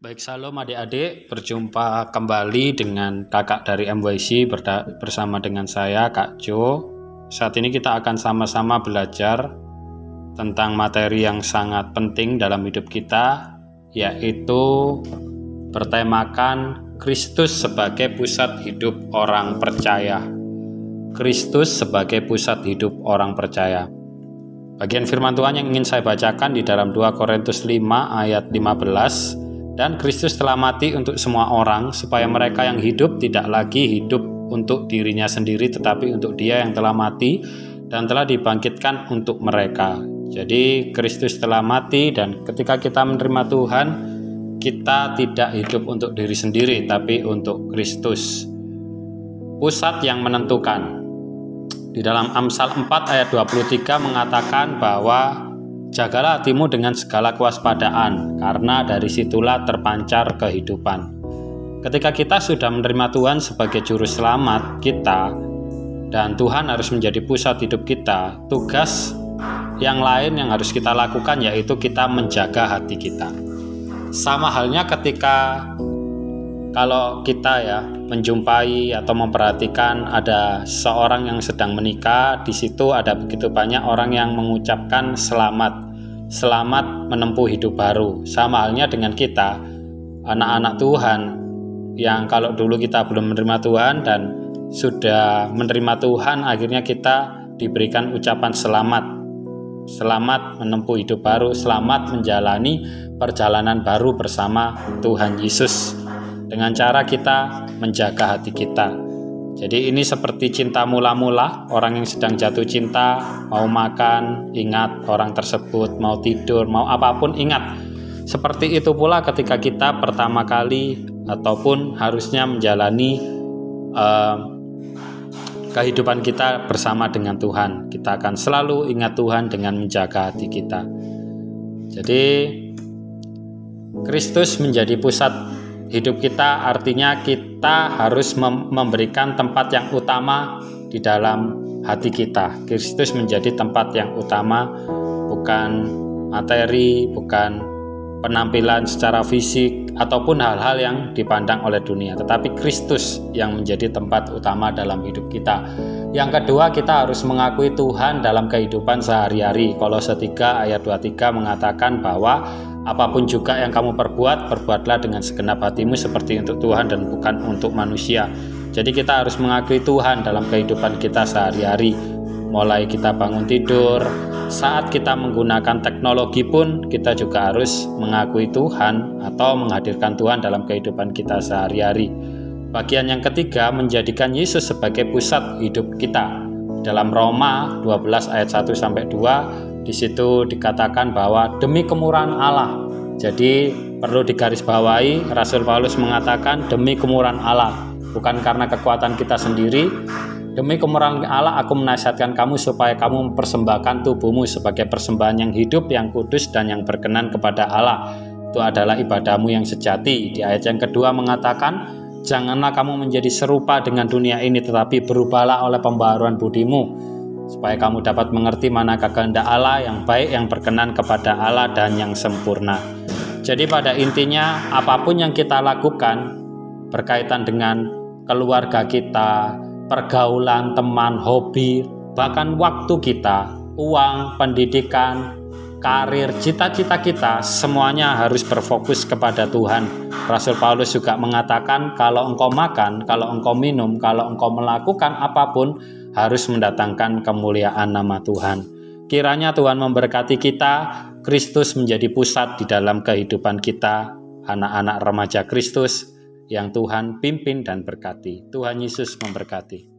Baik, salam adik-adik, berjumpa kembali dengan kakak dari MYC bersama dengan saya, Kak Jo. Saat ini kita akan sama-sama belajar tentang materi yang sangat penting dalam hidup kita, yaitu bertemakan Kristus sebagai pusat hidup orang percaya. Kristus sebagai pusat hidup orang percaya. Bagian firman Tuhan yang ingin saya bacakan di dalam 2 Korintus 5 ayat 15. Dan Kristus telah mati untuk semua orang, supaya mereka yang hidup tidak lagi hidup untuk dirinya sendiri, tetapi untuk Dia yang telah mati dan telah dibangkitkan untuk mereka. Jadi Kristus telah mati, dan ketika kita menerima Tuhan, kita tidak hidup untuk diri sendiri, tapi untuk Kristus. Pusat yang menentukan. Di dalam Amsal 4 ayat 23 mengatakan bahwa jagalah hatimu dengan segala kewaspadaan, karena dari situlah terpancar kehidupan. Ketika kita sudah menerima Tuhan sebagai juru selamat kita, dan Tuhan harus menjadi pusat hidup kita, tugas yang lain yang harus kita lakukan yaitu kita menjaga hati kita. Sama halnya ketika kalau kita menjumpai atau memperhatikan ada seorang yang sedang menikah, di situ ada begitu banyak orang yang mengucapkan selamat menempuh hidup baru. Sama halnya dengan kita, anak-anak Tuhan, yang kalau dulu kita belum menerima Tuhan dan sudah menerima Tuhan, akhirnya kita diberikan ucapan selamat menempuh hidup baru, selamat menjalani perjalanan baru bersama Tuhan Yesus, dengan cara kita menjaga hati kita. Jadi ini seperti cinta mula-mula, orang yang sedang jatuh cinta, mau makan, ingat orang tersebut, mau tidur, mau apapun, ingat. Seperti itu pula ketika kita pertama kali ataupun harusnya menjalani kehidupan kita bersama dengan Tuhan. Kita akan selalu ingat Tuhan dengan menjaga hati kita. Jadi Kristus menjadi pusat hidup kita, artinya kita harus memberikan tempat yang utama di dalam hati kita. Kristus menjadi tempat yang utama, bukan materi, bukan penampilan secara fisik, ataupun hal-hal yang dipandang oleh dunia, tetapi Kristus yang menjadi tempat utama dalam hidup kita. Yang kedua, kita harus mengakui Tuhan dalam kehidupan sehari-hari. Kolose 3 ayat 23 mengatakan bahwa apapun juga yang kamu perbuatlah dengan segenap hatimu seperti untuk Tuhan dan bukan untuk manusia. Jadi kita harus mengakui Tuhan dalam kehidupan kita sehari-hari. Mulai kita bangun tidur, saat kita menggunakan teknologi pun kita juga harus mengakui Tuhan atau menghadirkan Tuhan dalam kehidupan kita sehari-hari. Bagian yang ketiga, menjadikan Yesus sebagai pusat hidup kita. Dalam Roma 12 ayat 1-2, di situ dikatakan bahwa demi kemurahan Allah. Jadi perlu digarisbawahi, Rasul Paulus mengatakan demi kemurahan Allah, bukan karena kekuatan kita sendiri. Demi kemurahan Allah aku menasihatkan kamu supaya kamu mempersembahkan tubuhmu sebagai persembahan yang hidup, yang kudus, dan yang berkenan kepada Allah. Itu adalah ibadahmu yang sejati. Di ayat yang kedua mengatakan, janganlah kamu menjadi serupa dengan dunia ini, tetapi berubahlah oleh pembaharuan budimu, supaya kamu dapat mengerti manakah kehendak Allah yang baik, yang berkenan kepada Allah, dan yang sempurna. Jadi pada intinya, apapun yang kita lakukan berkaitan dengan keluarga kita, pergaulan, teman, hobi, bahkan waktu kita, uang, pendidikan, karir, cita-cita kita, semuanya harus berfokus kepada Tuhan. Rasul Paulus juga mengatakan kalau engkau makan, kalau engkau minum, kalau engkau melakukan apapun, harus mendatangkan kemuliaan nama Tuhan. Kiranya Tuhan memberkati kita, Kristus menjadi pusat di dalam kehidupan kita, anak-anak remaja Kristus yang Tuhan pimpin dan berkati. Tuhan Yesus memberkati.